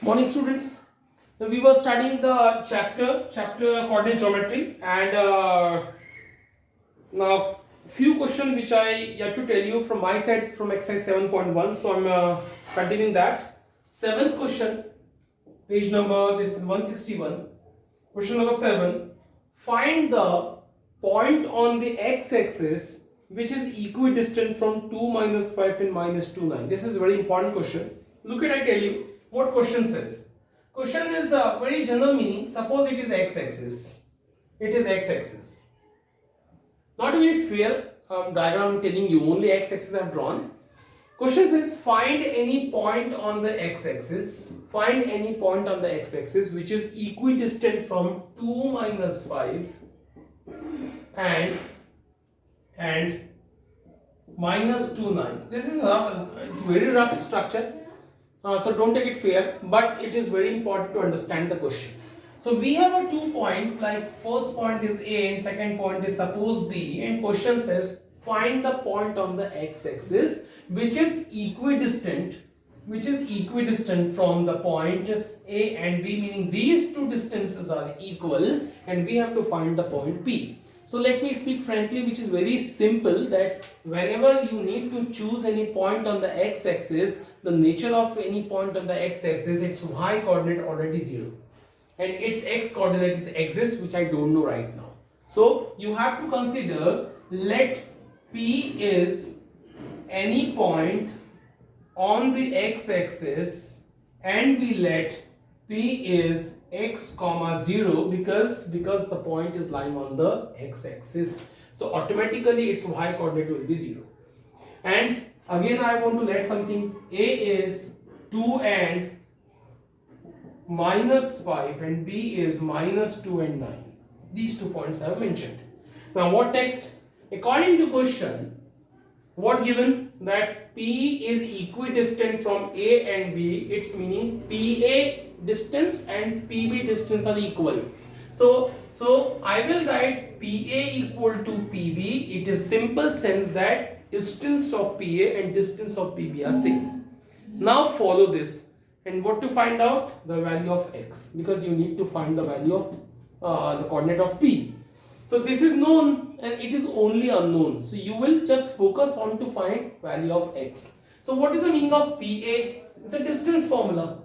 Morning students. So we were studying the chapter coordinate geometry, and now few questions which I have to tell you from my side from exercise 7.1. So I'm continuing that. Seventh question, page number, this is 161. Question number 7. Find the point on the x-axis which is equidistant from 2 minus 5 and minus 2 9. This is a very important question. Look at, I tell you what question says. Question is very general meaning. Suppose it is x-axis. It is x-axis. Not a very fair diagram I'm telling you, only x-axis I have drawn. Question says find any point on the x-axis. Find any point on the x-axis which is equidistant from 2 minus 5 and minus 2 9. This is it's very rough structure. So don't take it fair, but it is very important to understand the question. So we have 2 points, like first point is A and second point is suppose B, and question says find the point on the x-axis which is equidistant from the point A and B, meaning these two distances are equal and we have to find the point P. So let me speak frankly, which is very simple, that whenever you need to choose any point on the x-axis, the nature of any point on the x-axis, its y coordinate already 0 and its x coordinate exists, which I don't know right now. So you have to consider, let P is any point on the x-axis and we let P is x comma 0 because the point is lying on the x-axis. So automatically its y coordinate will be 0. And again I want to let something. A is 2 and minus 5 and B is minus 2 and 9. These 2 points I have mentioned. Now what next? According to question, what given? That P is equidistant from A and B. It's meaning PA distance and PB distance are equal. So I will write PA equal to PB. It is simple sense that distance of PA and distance of PB are same. Now follow this. And what to find out? The value of x, because you need to find the value of the coordinate of P. So this is known and it is only unknown. So you will just focus on to find value of x. So what is the meaning of PA? It's a distance formula.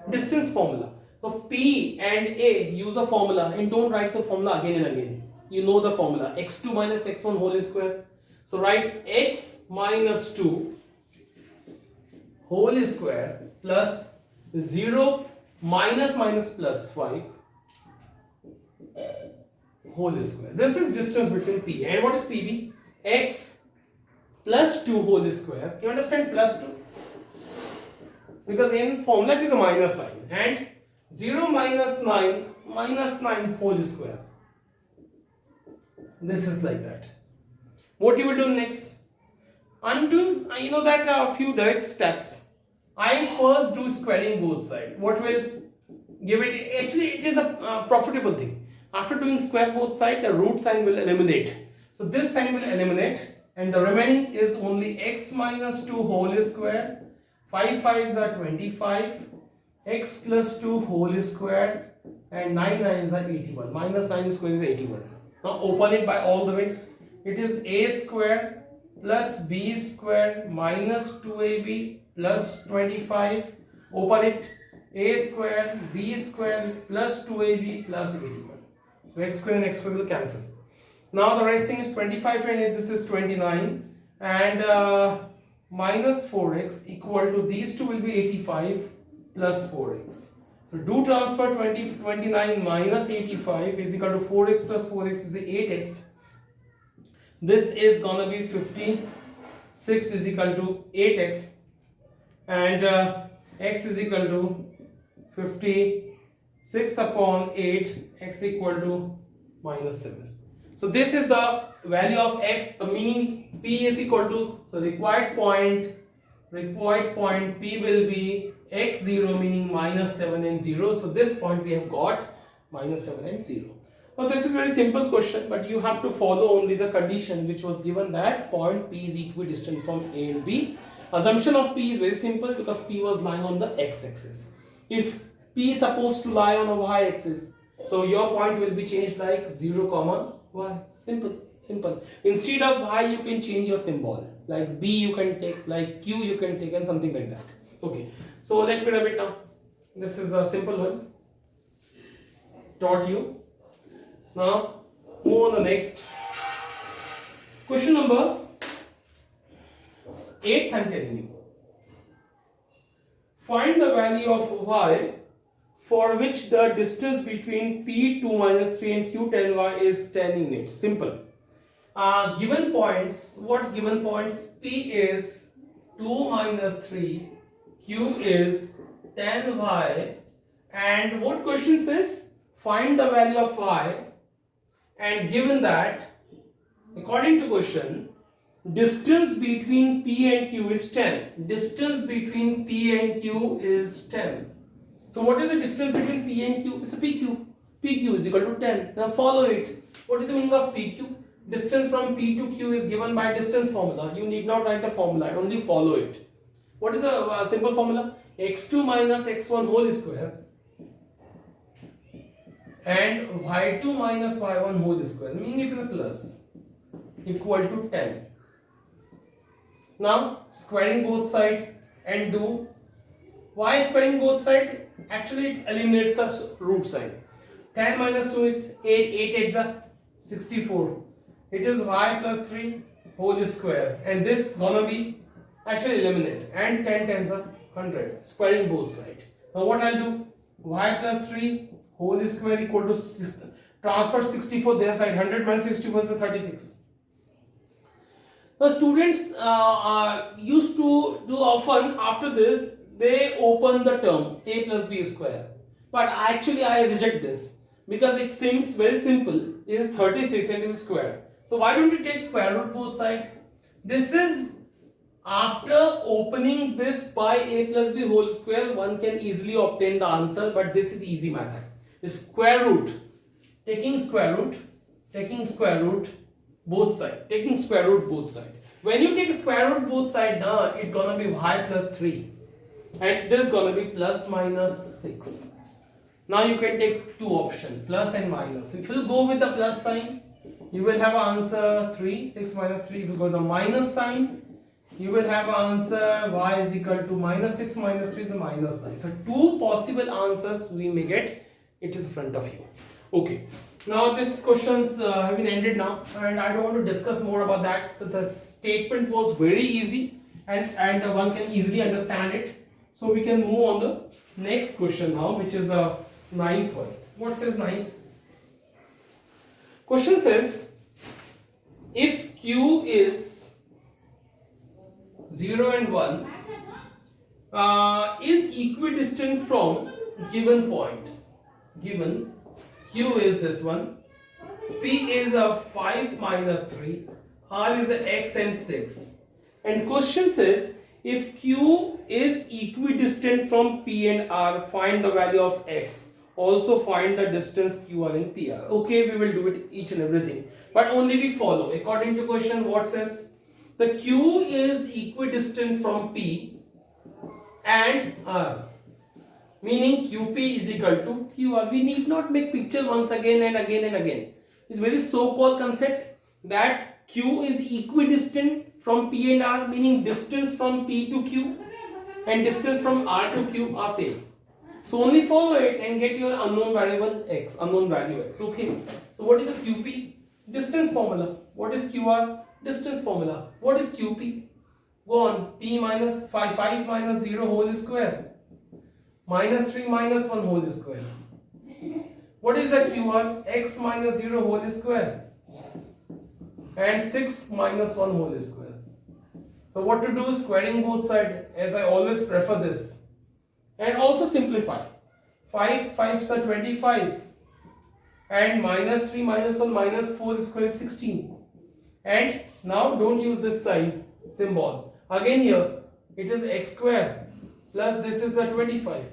Distance formula. So P and A, use a formula and don't write the formula again and again. You know the formula, x2 minus x1 whole square. So write x minus 2 whole square plus 0 minus plus 5 whole square. This is distance between P. And what is PB? X plus 2 whole square. You understand? Plus 2. Because in formula it is a minus sign. And 0 minus 9 whole square. This is like that. What you will do next? Undoing, you know that a few direct steps. I first do squaring both sides. What will give it? Actually, it is a profitable thing. After doing square both sides, the root sign will eliminate. So this sign will eliminate, and the remaining is only x minus 2 whole square. 5 5s are 25. X plus 2 whole square, and 9 9s are 81. Minus 9 square is 81. Now open it by all the way. It is a square plus b square minus 2ab plus 25. Open it. A square b square plus 2ab plus 81. So x square and x square will cancel. Now the rest thing is 25 and this is 29, and minus 4x equal to these two will be 85 plus 4x. So do transfer 29 minus 85 is equal to 4x plus 4x is 8x. This is gonna be 56 is equal to 8x, and x is equal to 56 upon 8, x equal to minus 7. So this is the value of x. The meaning P is equal to, so required point P will be x0, meaning minus 7 and 0. So this point we have got minus 7 and 0. Now this is very simple question, but you have to follow only the condition which was given, that point P is equidistant from A and B. Assumption of P is very simple because P was lying on the x-axis. if P is supposed to lie on a y-axis, so your point will be changed like 0 comma y. Simple, simple. Instead of y, you can change your symbol. Like B you can take, like Q you can take, and something like that. Okay. So let me rub it now. This is a simple one. Taught you. Now move on the next. Question number 8th I'm telling you. Find the value of y for which the distance between P2 minus 3 and Q10y is 10 units. Simple. Given points, what given points? P is 2 minus 3, Q is 10y, and what question says? Find the value of y, and given that, according to question, distance between P and Q is 10. Distance between P and Q is 10. So what is the distance between P and Q? It's a PQ. PQ is equal to 10. Now follow it. What is the meaning of PQ? Distance from P to Q is given by distance formula. You need not write the formula, only follow it. What is a simple formula? x2 minus x1 whole square and y2 minus y1 whole square, meaning it is a plus, equal to 10. Now squaring both sides and do. Why squaring both sides? Actually it eliminates the root sign. 10 minus 2 is 8, 8 8 is 64. It is y plus 3 whole square, and this gonna be actually eliminate, and 10 10s are 100. Squaring both sides. Now what I'll do? Y plus 3 whole square equal to 6. Transfer 64 their side. 100 minus 64 is 36. The students used to do often after this, they open the term a plus b square. But actually I reject this because it seems very simple. It is 36 and it is square. So why don't you take square root both sides? This is after opening this by a plus b whole square, one can easily obtain the answer, but this is easy method. The square root, taking square root both sides, taking square root both sides. When you take square root both sides, now it's gonna be y plus 3 and this gonna be plus minus 6. Now you can take two options, plus and minus. If you go with the plus sign, you will have answer 3. 6 minus 3. If you go with the minus sign, you will have answer y is equal to minus 6 minus 3 is a minus 9. So two possible answers we may get. It is in front of you. Okay. Now these questions have been ended now, and I don't want to discuss more about that. So the statement was very easy, and one can easily understand it. So we can move on the next question now, which is a ninth one. What says ninth? Question says, if Q is 0 and 1 is equidistant from given points. Given Q is this one, P is a 5 minus 3, R is a x and 6. And question says, if Q is equidistant from P and R, find the value of x. Also find the distance QR and PR. Okay, we will do it each and everything, but only we follow. According to question, what says? The Q is equidistant from P and R, meaning QP is equal to QR. We need not make picture once again and again and again. It's very so-called concept that Q is equidistant from P and R, meaning distance from P to Q and distance from R to Q are same. So only follow it and get your unknown variable x, unknown value x. Okay. So what is a QP? Distance formula. What is QR? Distance formula. What is QP? Go on. P minus 5 minus 0 whole square. Minus 3 minus 1 whole square. What is the QR? X minus 0 whole square. And 6 minus 1 whole square. So what to do? Squaring both sides, as I always prefer this. And also simplify. 5 5s are 25. And minus 3 minus 1 minus 4 square is 16. And now don't use this sign, symbol. Again here, it is x square plus this is a 25.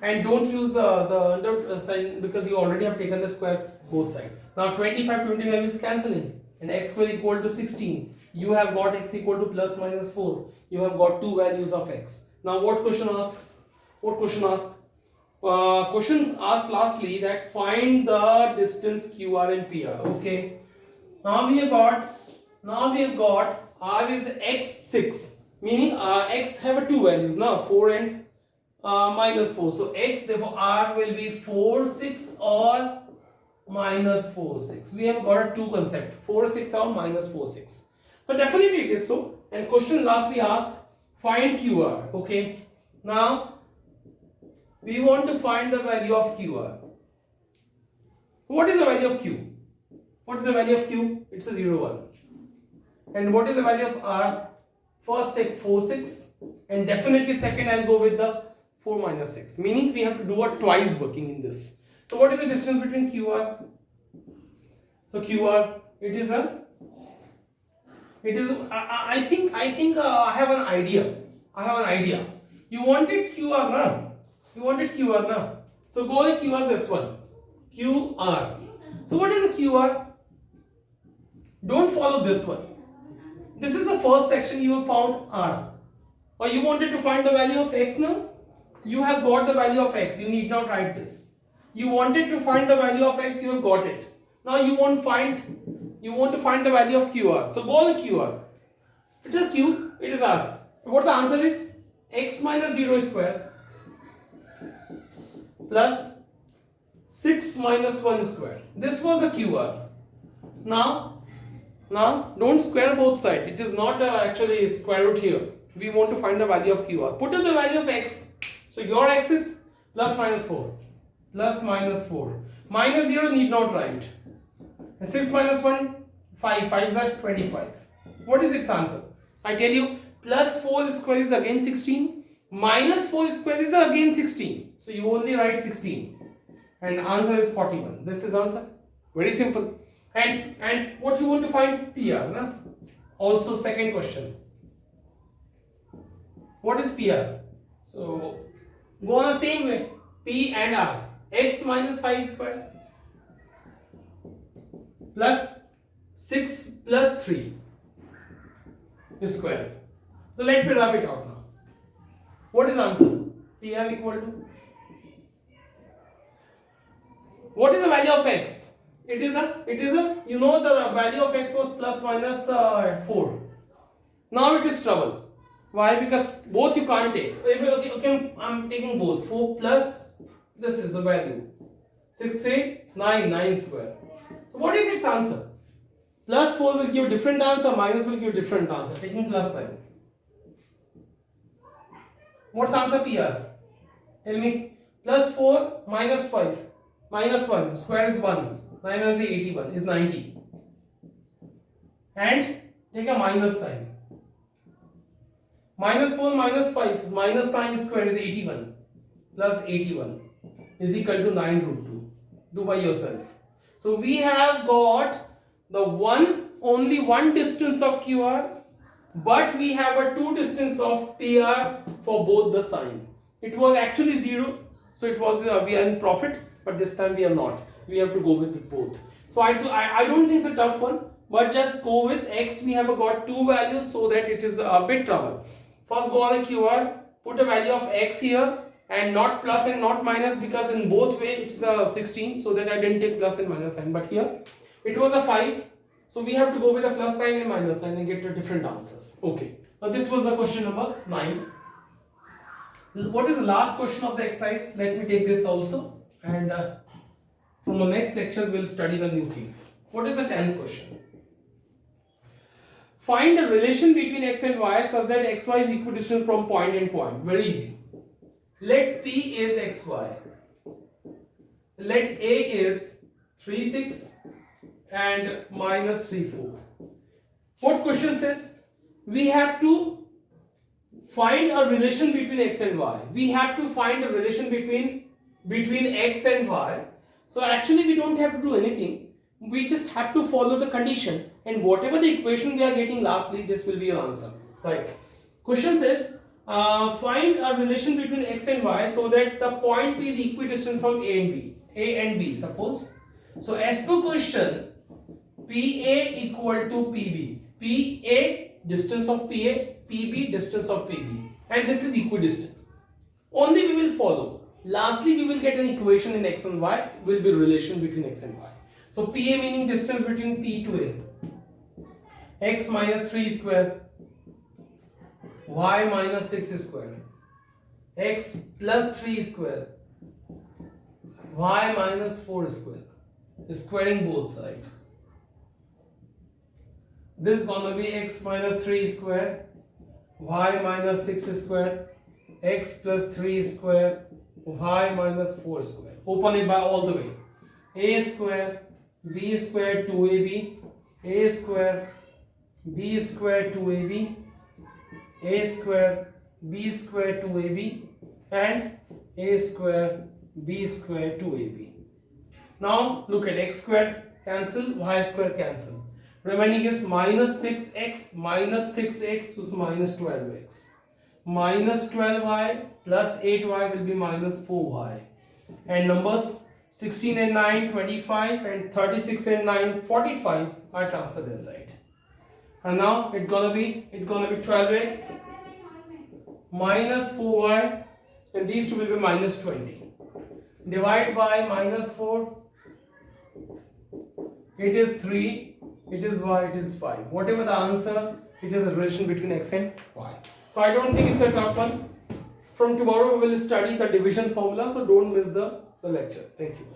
And don't use the under sign because you already have taken the square both sides. Now 25 is cancelling and x square equal to 16. You have got x equal to plus minus 4. You have got two values of x. Now what question asks? What question asked? Question asked lastly that find the distance QR and PR. Okay. Now we have got R is x6, meaning x have two values now, 4 and minus 4. So x, therefore R will be 4 6 or minus 4 6. We have got two concepts, 4 6 or minus 4 6. So definitely it is so. And question lastly asked find QR. Okay. Now we want to find the value of QR. What is the value of Q? What is the value of Q? It's a 0 1. And what is the value of R? First take 4 6 and definitely second I'll go with the 4 minus 6. Meaning we have to do a twice working in this. So what is the distance between QR? So QR, I think I have an idea. You wanted QR now. So go with QR this one. QR. So what is a QR? Don't follow this one. This is the first section you have found R. Or you wanted to find the value of X now? You have got the value of X. You need not write this. You wanted to find the value of X, you have got it. Now you want to find the value of QR. So go on QR. It is Q, it is R. What the answer is? X minus 0 square plus 6 minus 1 square. This was the QR. Now don't square both sides. It is not actually square root here. We want to find the value of QR. Put in the value of X. So your X is plus minus 4. Plus minus 4. Minus 0 need not write. And 6 minus 1, 5. 5 is 25. What is its answer? I tell you, plus 4 square is again 16. Minus 4 square is again 16. So you only write 16. And answer is 41. This is answer. Very simple. And what you want to find? PR. Na? Also second question. What is PR? So go on the same way. P and R. X minus 5 square plus 6 plus 3 square. So let me rub it out now. What is the answer? PR equal to? What is the value of X? It is a, you know the value of X was plus minus 4. Now it is trouble. Why? Because both you can't take. Okay, I'm taking both. 4 plus, this is the value. 6, 3, 9, 9 square. So what is its answer? Plus 4 will give different answer, minus will give different answer. Taking plus sign. What's answer PR? Tell me. Plus 4 minus 5. Minus 1. Square is 1. 9 is 81 is 90. And take a minus sign. Minus 4 minus 5 is minus 9 square is 81. Plus 81 is equal to 9 root 2. Do by yourself. So we have got the only one distance of QR, but we have a two distance of PR for both the sign. It was actually 0, so it was we are in profit, but this time we are not. We have to go with both. So I don't think it's a tough one, but just go with X. We have got two values so that it is a bit trouble. First go on a QR, put a value of X here and not plus and not minus, because in both way it is a 16, so that I didn't take plus and minus sign, but here it was a 5, so we have to go with a plus sign and minus sign and get to different answers. Okay, now this was the question number 9. What is the last question of the exercise? Let me take this also, and from the next lecture we will study the new thing. What is the 10th question? Find the relation between x and y such that xy is equidistant from point and point. Very easy. Let P is xy. Let A is 3 6 and minus 3 4. What question says? We have to find a relation between x and y. We have to find a relation between x and y. So actually we don't have to do anything. We just have to follow the condition, and whatever the equation we are getting lastly, this will be your answer. Right. Question says find a relation between x and y so that the point P is equidistant from A and B. A and B, suppose. So as per question, PA equal to PB. PA distance of PA, PB distance of PB, and this is equidistant. only we will follow. Lastly, we will get an equation in x and y, will be relation between x and y. So PA meaning distance between P to A. X minus 3 square, y minus 6 square, x plus 3 square, y minus 4 square, squaring both sides. This is gonna be x minus 3 square, y minus 6 square, x plus 3 square, y minus 4 square. Open it by all the way. A square, b square 2ab, a square, b square 2ab, a square, b square 2ab, and a square, b square 2ab. Now look at x square cancel, y square cancel. Remaining is minus 6x minus 6x is minus 12x. Minus 12y plus 8y will be minus 4y. And numbers 16 and 9, 25, and 36 and 9, 45 are transferred this side. And now it's gonna be 12x minus 4y, and these two will be minus 20. Divide by minus 4. It is 3, it is y, it is 5. Whatever the answer, it is a relation between x and y. So I don't think it's a tough one. From tomorrow we will study the division formula, so don't miss the lecture. Thank you.